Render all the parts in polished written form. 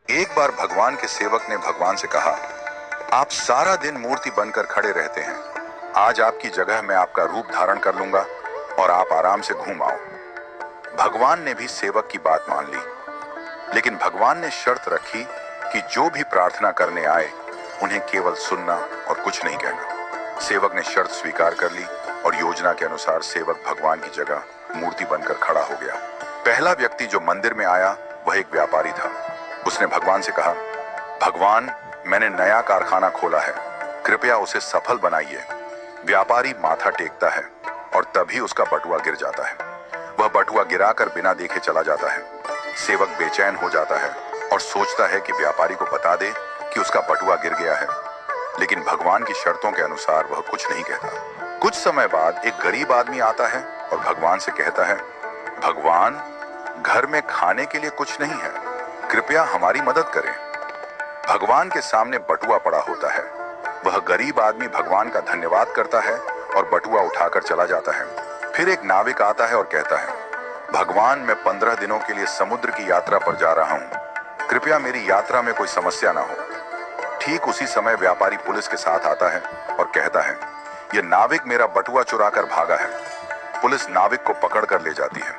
एक बार भगवान के सेवक ने भगवान से कहा, आप सारा दिन मूर्ति बनकर खड़े रहते हैं, आज आपकी जगह मैं आपका रूप धारण कर लूंगा और आप आराम से घूम आओ। भगवान ने भी सेवक की बात मान ली, लेकिन भगवान ने शर्त रखी कि जो भी प्रार्थना करने आए उन्हें केवल सुनना और कुछ नहीं कहना। सेवक ने शर्त स्वीकार कर ली और योजना के अनुसार सेवक भगवान की जगह मूर्ति बनकर खड़ा हो गया। पहला व्यक्ति जो मंदिर में आया वह एक व्यापारी था। उसने भगवान से कहा, भगवान, मैंने नया कारखाना खोला है, कृपया उसे सफल बनाइए। व्यापारी माथा टेकता है और तभी उसका बटुआ गिर जाता है। वह बटुआ गिराकर बिना देखे चला जाता है। सेवक बेचैन हो जाता है और सोचता है कि व्यापारी को बता दे कि उसका बटुआ गिर गया है, लेकिन भगवान की शर्तों के अनुसार वह कुछ नहीं कहता। कुछ समय बाद एक गरीब आदमी आता है और भगवान से कहता है, भगवान, घर में खाने के लिए कुछ नहीं है, कृपया हमारी मदद करें। भगवान के सामने बटुआ पड़ा होता है। वह गरीब आदमी भगवान का धन्यवाद करता है और बटुआ उठाकर चला जाता है। फिर एक नाविक आता है और कहता है, भगवान, मैं 15 दिनों के लिए समुद्र की यात्रा पर जा रहा हूं, कृपया मेरी यात्रा में कोई समस्या ना हो। ठीक उसी समय व्यापारी पुलिस के साथ आता है और कहता है, यह नाविक मेरा बटुआ चुराकर भागा है। पुलिस नाविक को पकड़ कर ले जाती है।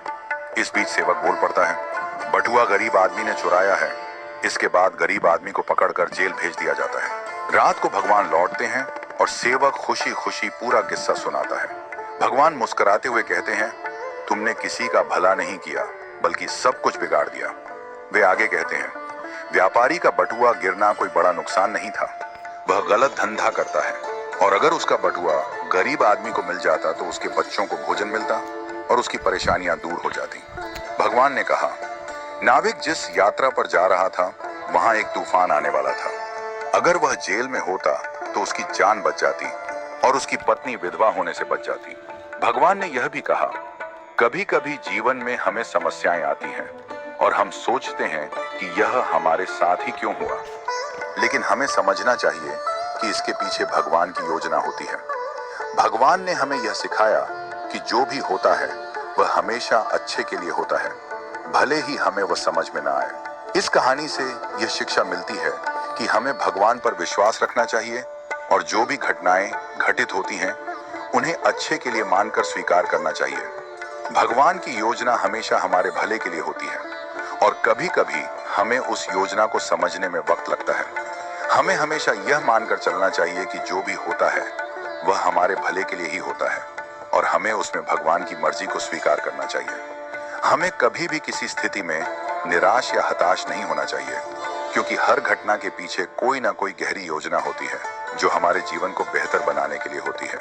इस बीच सेवक बोल पड़ता है, बटुआ गरीब आदमी ने चुराया है। इसके बाद गरीब आदमी को पकड़कर जेल भेज दिया जाता है। रात को भगवान लौटते हैं और सेवक खुशी खुशी पूरा किस्सा सुनाता है। भगवान मुस्कुराते हुए कहते हैं, तुमने किसी का भला नहीं किया बल्कि सब कुछ बिगाड़ दिया। वे आगे कहते हैं, व्यापारी का बटुआ गिरना कोई बड़ा नुकसान नहीं था, वह गलत धंधा करता है, और अगर उसका बटुआ गरीब आदमी को मिल जाता तो उसके बच्चों को भोजन मिलता और उसकी परेशानियां दूर हो जाती। भगवान ने कहा, नाविक जिस यात्रा पर जा रहा था वहां एक तूफान आने वाला था। अगर वह जेल में होता तो उसकी जान बच जाती और उसकी पत्नी विधवा होने से बच जाती। भगवान ने यह भी कहा, कभी कभी जीवन में हमें समस्याएं आती हैं और हम सोचते हैं कि यह हमारे साथ ही क्यों हुआ, लेकिन हमें समझना चाहिए कि इसके पीछे भगवान की योजना होती है। भगवान ने हमें यह सिखाया कि जो भी होता है वह हमेशा अच्छे के लिए होता है, भले ही हमें वह समझ में ना आए। इस कहानी से यह शिक्षा मिलती है कि हमें भगवान पर विश्वास रखना चाहिए और जो भी घटनाएं घटित होती हैं उन्हें अच्छे के लिए मानकर स्वीकार करना चाहिए। भगवान की योजना हमेशा हमारे भले के लिए होती है और कभी कभी हमें उस योजना को समझने में वक्त लगता है। हमें हमेशा यह मानकर चलना चाहिए कि जो भी होता है वह हमारे भले के लिए ही होता है और हमें उसमें भगवान की मर्जी को स्वीकार करना चाहिए। हमें कभी भी किसी स्थिति में निराश या हताश नहीं होना चाहिए, क्योंकि हर घटना के पीछे कोई ना कोई गहरी योजना होती है जो हमारे जीवन को बेहतर बनाने के लिए होती है।